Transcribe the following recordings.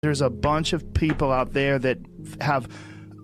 There's a bunch of people out there that have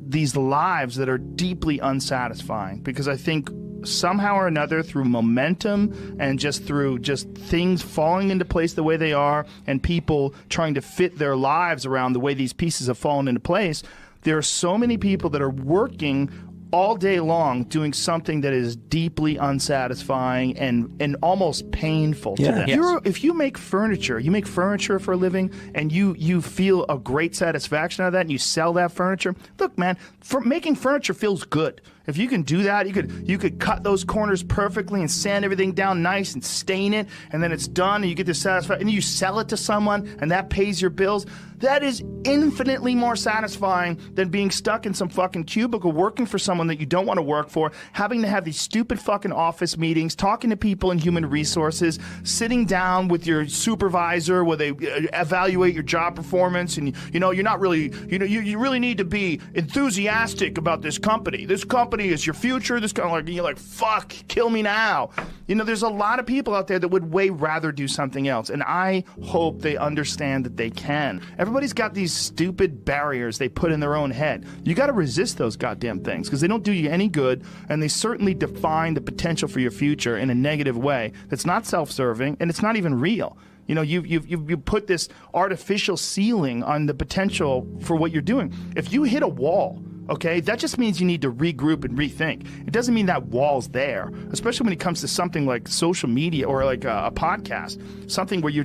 these lives that are deeply unsatisfying because I think somehow or another through momentum and just through just things falling into place the way they are and people trying to fit their lives around the way these pieces have fallen into place, there are so many people that are working all day long doing something that is deeply unsatisfying and almost painful to them. Yes. If you make furniture for a living and you feel a great satisfaction out of that and you sell that furniture, look, man, making furniture feels good. If you can do that, you could cut those corners perfectly and sand everything down nice and stain it, and then it's done and you get this satisfaction and you sell it to someone and that pays your bills. That is infinitely more satisfying than being stuck in some fucking cubicle working for someone that you don't want to work for, having to have these stupid fucking office meetings, talking to people in human resources, sitting down with your supervisor where they evaluate your job performance and you're not really, you really need to be enthusiastic about this company. This company is your future. This kind of you're like, fuck, kill me now. There's a lot of people out there that would way rather do something else, and I hope they understand that they can. Everybody's got these stupid barriers they put in their own head. You got to resist those goddamn things because they don't do you any good, and they certainly define the potential for your future in a negative way that's not self-serving and it's not even real. You put this artificial ceiling on the potential for what you're doing. If you hit a wall, okay, that just means you need to regroup and rethink. It doesn't mean that wall's there, especially when it comes to something like social media or like a podcast, something where you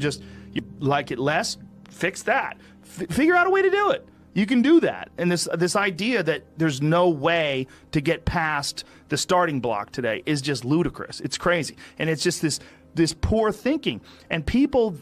like it less, fix that. Figure out a way to do it. You can do that. And this idea that there's no way to get past the starting block today is just ludicrous. It's crazy. And it's just this poor thinking. And people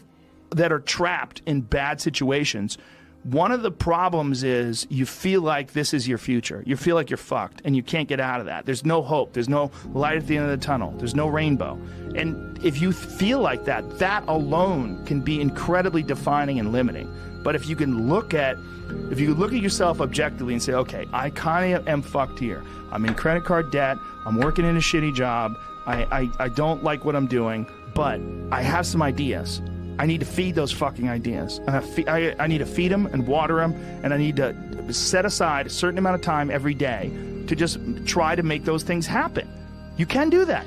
that are trapped in bad situations, one of the problems is you feel like this is your future. You feel like you're fucked and you can't get out of that. There's no hope. There's no light at the end of the tunnel. There's no rainbow. And if you feel like that, that alone can be incredibly defining and limiting. But if you look at yourself objectively and say, okay, I kind of am fucked here. I'm in credit card debt. I'm working in a shitty job. I don't like what I'm doing, but I have some ideas. I need to feed those fucking ideas. I need to feed them and water them, and I need to set aside a certain amount of time every day to just try to make those things happen. You can do that.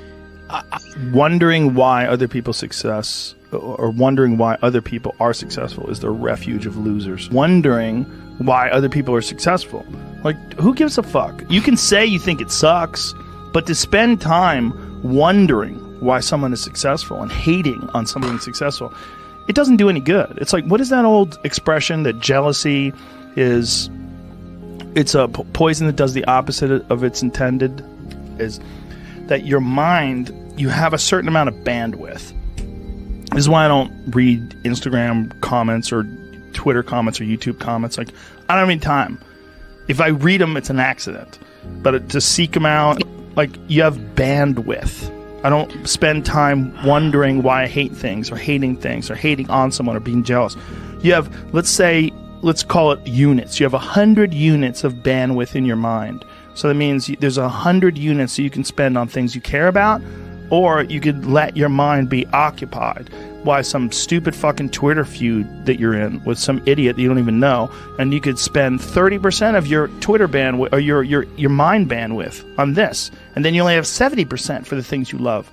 Wondering why other people's success or wondering why other people are successful is the refuge of losers. Wondering why other people are successful. Like, who gives a fuck? You can say you think it sucks, but to spend time wondering why someone is successful and hating on someone successful, it doesn't do any good. It's like, what is that old expression that jealousy is, it's a poison that does the opposite of its intended, is that your mind, you have a certain amount of bandwidth. This is why I don't read Instagram comments or Twitter comments or YouTube comments. Like, I don't have any time. If I read them, it's an accident. But to seek them out, like, you have bandwidth. I don't spend time wondering why I hate things or hating on someone or being jealous. You have, let's call it units. You have 100 units of bandwidth in your mind. So that means there's 100 units that you can spend on things you care about, or you could let your mind be occupied by some stupid fucking Twitter feud that you're in with some idiot that you don't even know, and you could spend 30% of your Twitter bandwidth or your mind bandwidth on this, and then you only have 70% for the things you love.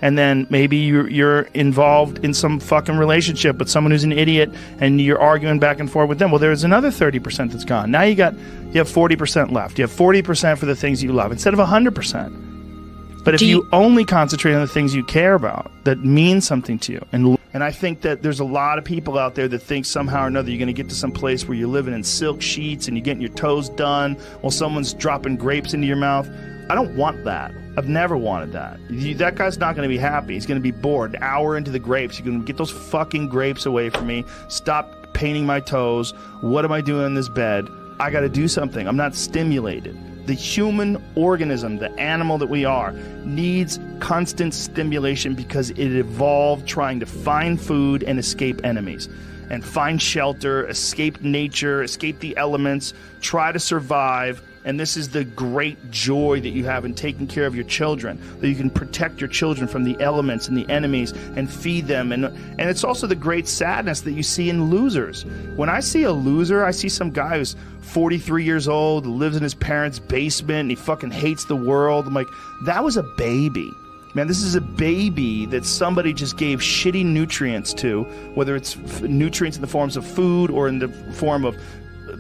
And then maybe you're involved in some fucking relationship with someone who's an idiot and you're arguing back and forth with them. Well, there's another 30% that's gone. Now you have 40% left. You have 40% for the things you love instead of 100%. But if you only concentrate on the things you care about that mean something to you, and I think that there's a lot of people out there that think somehow or another you're going to get to some place where you're living in silk sheets and you're getting your toes done while someone's dropping grapes into your mouth. I don't want that. I've never wanted that. That guy's not going to be happy. He's going to be bored. An hour into the grapes, you're going to get those fucking grapes away from me. Stop painting my toes. What am I doing in this bed? I got to do something. I'm not stimulated. The human organism, the animal that we are, needs constant stimulation because it evolved trying to find food and escape enemies, and find shelter, escape nature, escape the elements, try to survive And this is the great joy that you have in taking care of your children, that you can protect your children from the elements and the enemies and feed them. And it's also the great sadness that you see in losers. When I see a loser, I see some guy who's 43 years old, lives in his parents' basement, and he fucking hates the world. I'm like, that was a baby. Man, this is a baby that somebody just gave shitty nutrients to, whether it's nutrients in the forms of food or in the form of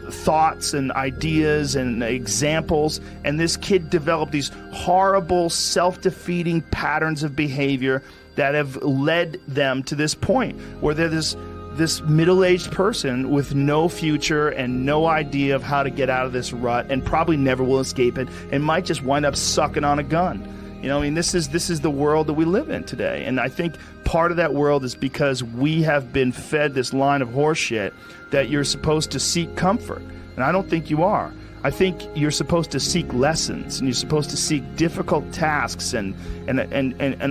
thoughts and ideas and examples, and this kid developed these horrible self-defeating patterns of behavior that have led them to this point where they're this middle-aged person with no future and no idea of how to get out of this rut, and probably never will escape it, and might just wind up sucking on a gun. You know, I mean, this is the world that we live in today. And I think part of that world is because we have been fed this line of horseshit that you're supposed to seek comfort. And I don't think you are. I think you're supposed to seek lessons, and you're supposed to seek difficult tasks and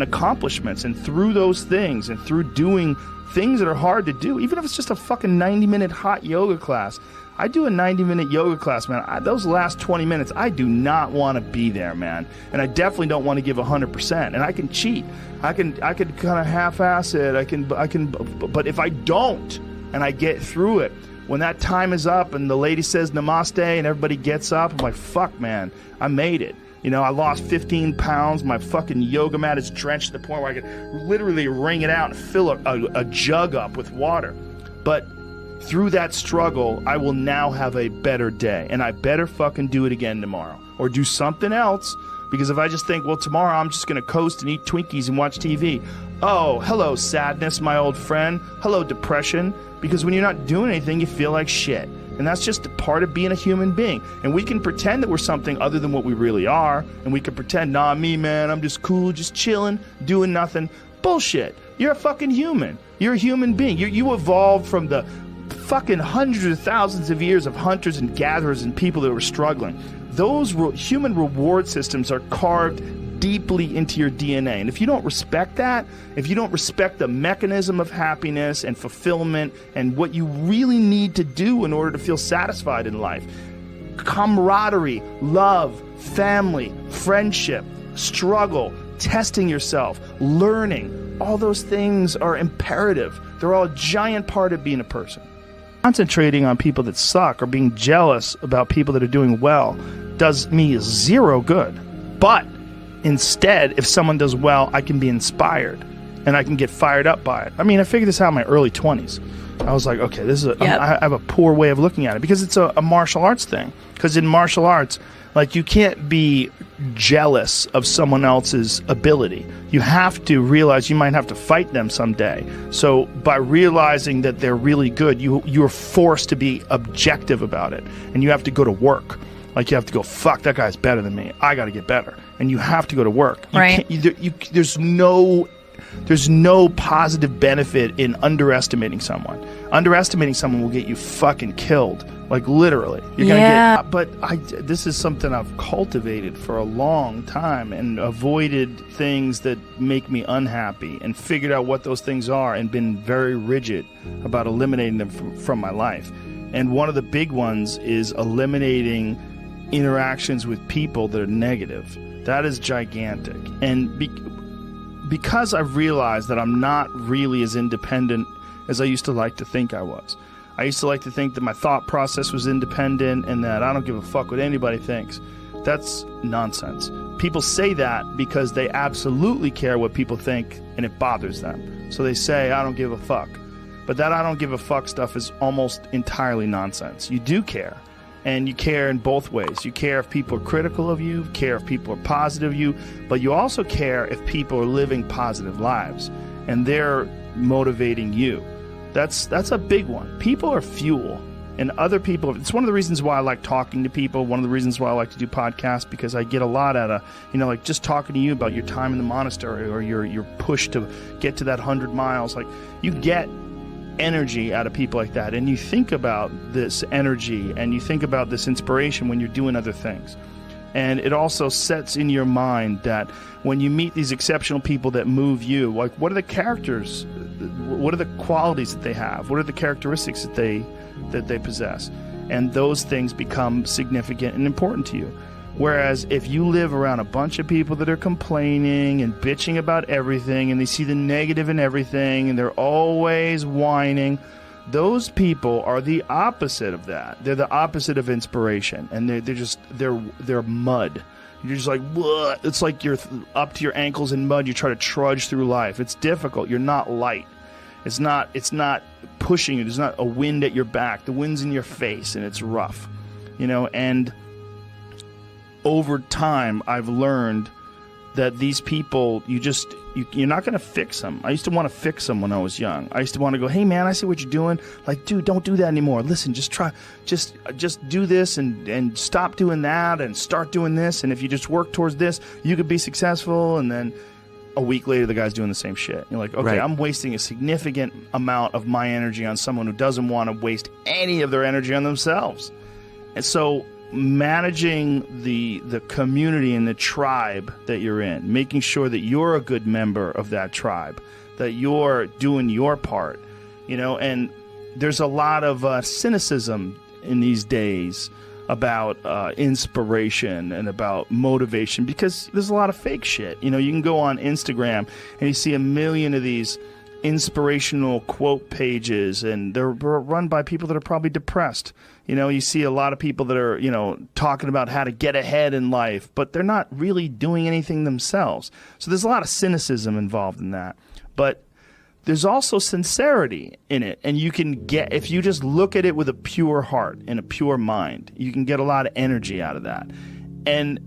accomplishments. And through those things, and through doing things that are hard to do, even if it's just a fucking 90-minute hot yoga class. I do a 90-minute yoga class, man. Those last 20 minutes, I do not want to be there, man. And I definitely don't want to give 100%. And I can cheat. I can kind of half-ass it. But if I don't, and I get through it, when that time is up and the lady says namaste and everybody gets up, I'm like, fuck, man, I made it. You know, I lost 15 pounds. My fucking yoga mat is drenched to the point where I could literally wring it out and fill a jug up with water. But through that struggle, I will now have a better day, and I better fucking do it again tomorrow, or do something else. Because if I just think, well, tomorrow I'm just going to coast and eat Twinkies and watch TV. Oh, hello, sadness, my old friend. Hello, depression. Because when you're not doing anything, you feel like shit. And that's just a part of being a human being. And we can pretend that we're something other than what we really are. And we can pretend, nah, me, man, I'm just cool, just chilling, doing nothing. Bullshit. You're a fucking human. You're a human being. You evolved from the fucking hundreds of thousands of years of hunters and gatherers and people that were struggling. Those human reward systems are carved deeply into your DNA. And if you don't respect that, if you don't respect the mechanism of happiness and fulfillment and what you really need to do in order to feel satisfied in life, camaraderie, love, family, friendship, struggle, testing yourself, learning, all those things are imperative. They're all a giant part of being a person. Concentrating on people that suck or being jealous about people that are doing well does me zero good. But instead, if someone does well, I can be inspired and I can get fired up by it. I mean, I figured this out in my early 20s. I was like, okay, this is I have a poor way of looking at it because it's a martial arts thing. Because in martial arts, like, you can't be jealous of someone else's ability. You have to realize you might have to fight them someday. So by realizing that they're really good, you're forced to be objective about it. And you have to go to work. Like, you have to go, fuck, that guy's better than me. I got to get better. And you have to go to work. Right. There's no positive benefit in underestimating someone. Underestimating someone will get you fucking killed. Like, literally. You're gonna get. But this is something I've cultivated for a long time and avoided things that make me unhappy and figured out what those things are and been very rigid about eliminating them from my life. And one of the big ones is eliminating interactions with people that are negative. That is gigantic. And because I've realized that I'm not really as independent as I used to like to think I was. I used to like to think that my thought process was independent and that I don't give a fuck what anybody thinks. That's nonsense. People say that because they absolutely care what people think and it bothers them. So they say, I don't give a fuck. But that I don't give a fuck stuff is almost entirely nonsense. You do care. And you care in both ways. You care if people are critical of you, care if people are positive of you, but you also care if people are living positive lives and they're motivating you. That's a big one. People are fuel, and other people, it's one of the reasons why I like talking to people, one of the reasons why I like to do podcasts, because I get a lot out of, like just talking to you about your time in the monastery or your push to get to that 100 miles. Like, you get energy out of people like that, and you think about this energy and you think about this inspiration when you're doing other things. And it also sets in your mind that when you meet these exceptional people that move you, like, what are the characters, what are the qualities that they have, what are the characteristics that they possess? and those things become significant and important to you. Whereas if you live around a bunch of people that are complaining and bitching about everything, and they see the negative in everything, and they're always whining, those people are the opposite of that. They're the opposite of inspiration, and they're mud. You're just like, what? It's like you're up to your ankles in mud. You try to trudge through life. It's difficult. You're not light. It's not pushing you. There's not a wind at your back. The wind's in your face, and it's rough, and over time, I've learned that these people, you're not going to fix them. I used to want to fix them when I was young. I used to want to go, hey man, I see what you're doing. Like, dude, don't do that anymore. Listen, just do this and stop doing that and start doing this. And if you just work towards this, you could be successful. And then a week later, the guy's doing the same shit. You're like, okay, right. I'm wasting a significant amount of my energy on someone who doesn't want to waste any of their energy on themselves. And so managing the community and the tribe that you're in, making sure that you're a good member of that tribe, that you're doing your part, and there's a lot of cynicism in these days about inspiration and about motivation, because there's a lot of fake shit. You can go on Instagram and you see a million of these inspirational quote pages, and they're run by people that are probably depressed. You see a lot of people that are, talking about how to get ahead in life, but they're not really doing anything themselves. So there's a lot of cynicism involved in that. But there's also sincerity in it. And you can get, if you just look at it with a pure heart and a pure mind, you can get a lot of energy out of that. And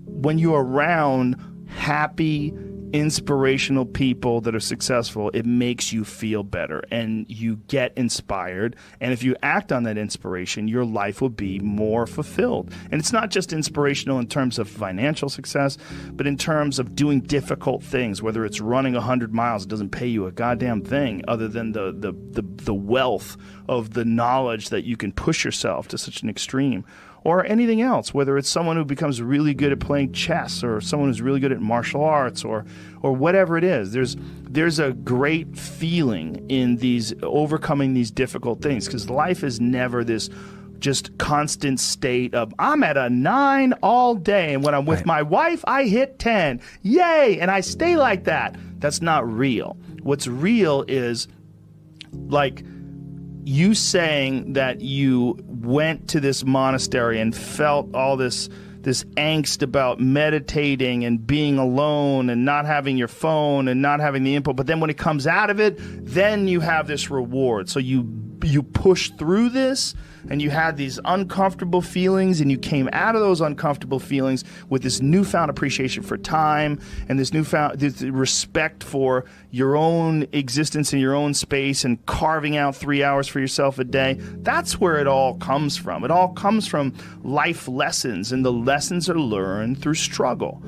when you're around happy, inspirational people that are successful, it makes you feel better and you get inspired. And if you act on that inspiration, your life will be more fulfilled. And it's not just inspirational in terms of financial success, but in terms of doing difficult things, whether it's running 100 miles. It doesn't pay you a goddamn thing other than the wealth of the knowledge that you can push yourself to such an extreme. Or anything else, whether it's someone who becomes really good at playing chess, or someone who's really good at martial arts, or whatever it is. There's a great feeling in these overcoming these difficult things, because life is never this just constant state of, I'm at a 9 all day, and when I'm with my wife, I hit 10. Yay! And I stay like that. That's not real. What's real is, like, you saying that you went to this monastery and felt all this angst about meditating and being alone and not having your phone and not having the input, but then when it comes out of it, then you have this reward. So you push through this, and you had these uncomfortable feelings, and you came out of those uncomfortable feelings with this newfound appreciation for time and this newfound respect for your own existence in your own space, and carving out 3 hours for yourself a day. That's where it all comes from. It all comes from life lessons, and the lessons are learned through struggle.